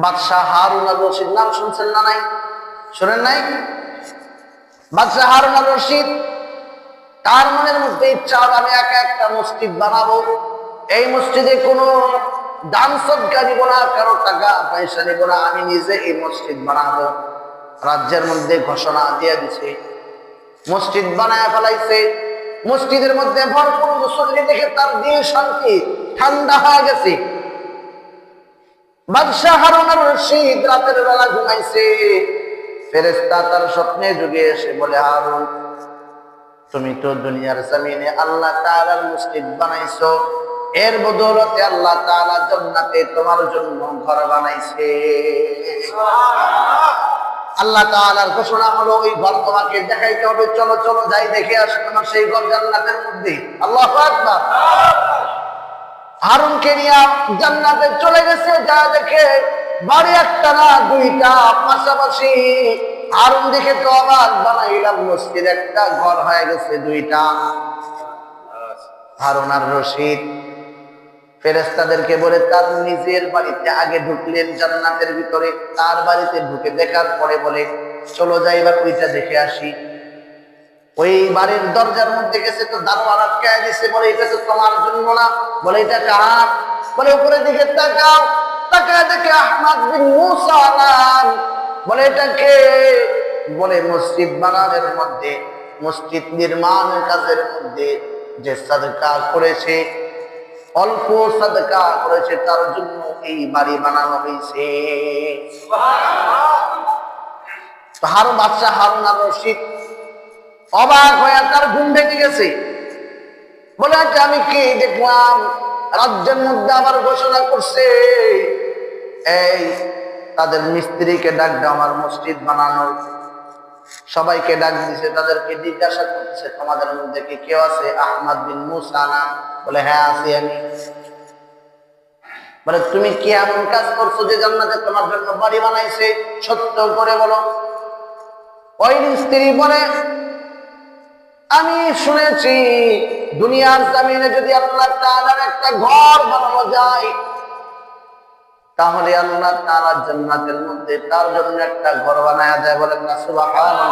বাদশাহ হারুন আর রশিদ নাম শুনছেন না? নাই শোনেন নাই? বাদশাহ হারুন আর রশিদ তার মনের মধ্যে ইচ্ছা, আমি একা একটা মসজিদ বানাবো, এই মসজিদে কোনো দান সদকা দিব না, কারো টাকা পয়সা দিব না, আমি নিজে এই মসজিদ বানাবো। রাজ্যের মধ্যে ঘোষণা দিয়ে দিছে, মসজিদ বানায় ফেলাইছে। মসজিদের মধ্যে ভরপুর মুসল্লি দেখে তার দিল শান্তি ঠান্ডা হয়ে গেছে। বাদশাহ হারুন আর রশিদ রাতের বেলা ঘুমাইছে, ফেরেশতা তার স্বপ্নে যুগে এসে বলে, হারুন তুমি তো দুনিয়ার জমিনে আল্লাহ তাআলার মসজিদ বানাইছো, এর বদৌলতে আল্লাহ তাআলা জান্নাতে তোমার জন্য ঘর বানাইছে। আল্লাহ তাআলার ঘোষণা হলো ওই ঘর তোমাকে দেখাইতে হবে, চলো চলো যাই দেখে আসো তোমার সেই ঘর জান্নাতের মধ্যে। আল্লাহু আকবার। হারুনকে নিয়ে জান্নাতে চলে গেছে, যা দেখে বাড়ি একটা না দুইটা পাশাপাশি। হারুন দেখে তো অবাক, বানাইলাম মসজিদ, একটা ঘর হয়ে গেছে দুইটা। হারুন আর রশিদ ফেরেশতাদেরকে বলে তার নিজের বাড়িতে আগে ঢুকলেন জান্নাতের ভিতরে, তার বাড়িতে ঢুকে দেখার পরে বলে, চলো যাই এবার ওইটা দেখে আসি। ওই বাড়ির দরজার মধ্যে গেছে, তো দারোয়ান আটকায় দিছে, বলে এটা তো তোমার জন্য না। বলে এটা কার? বলে উপরের দিকে তাকাও, তাকায় দেখে আহমদ বিন মুসা নাম। বলে এটা কে? বলে মসজিদ বানানোর মধ্যে, মসজিদ নির্মাণের কাজের মধ্যে যে সাদকা করেছে, অল্প সাদকা করেছে, তার জন্য এই বাড়ি বানানো হয়েছে। সুবহানাল্লাহ। বাদশাহ হারুন আর রশিদ অবাক হয়ে তার ঘুম ভেঙে গেছে। বলে আচ্ছা আমি কি দেখলাম, রাজ্যের মধ্যে আবার ঘোষণা করছে, এই তাদের মিস্ত্রিকে ডাক দাও, আমার মসজিদ বানানোর সবাইকে ডাক দিছে, তাদেরকে জিজ্ঞাসা করতেছে, তোমাদের মধ্যে কি কেউ আছে আহমদ বিন মুসা না? বলে হ্যাঁ আছি আমি। বলে তুমি কি এমন কাজ করছো যে জান্নাতে তোমার জন্য বাড়ি বানাইছে? সত্য করে বলো। ওই স্ত্রী বলে, আমি শুনেছি দুনিয়ার জমিনে যদি আল্লাহ তাআলার একটা ঘর বানানো যায়, তাহলে আল্লাহ তাআলা জান্নাতের মধ্যে তার জন্য একটা ঘর বানায়া দেয়। বলেন না সুবহানাল্লাহ।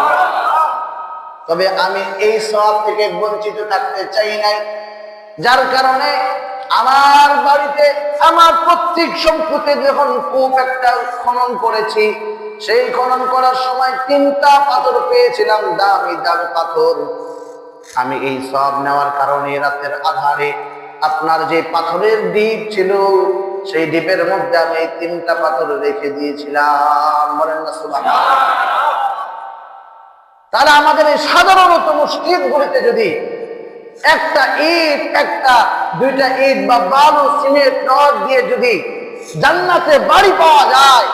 তবে আমি এই সওয়াব থেকে বঞ্চিত থাকতে চাই নাই, যার কারণে আমার বাড়িতে আমার প্রত্যেক সম্পত্তি যখন কূপ একটা খনন করেছি, সেই খনন করার সময় 3টা পাথর পেয়েছিলাম, দামি দামি পাথর। আমি এই সব নেওয়ার কারণে রাতের আধারে আপনার যে পাথরের দ্বীপ ছিল, সেই দ্বীপের মধ্যে আমি এই 3টা পাথর রেখে দিয়েছিলাম। বলেন না সুবহানাল্লাহ। তাহলে আমাদের এই সাধারণত মসজিদগুলিতে যদি একটা ইট, একটা দুইটা ইট বা বালু সিমেন্ট রড দিয়ে যদি জান্নাতে বাড়ি পাওয়া যায়,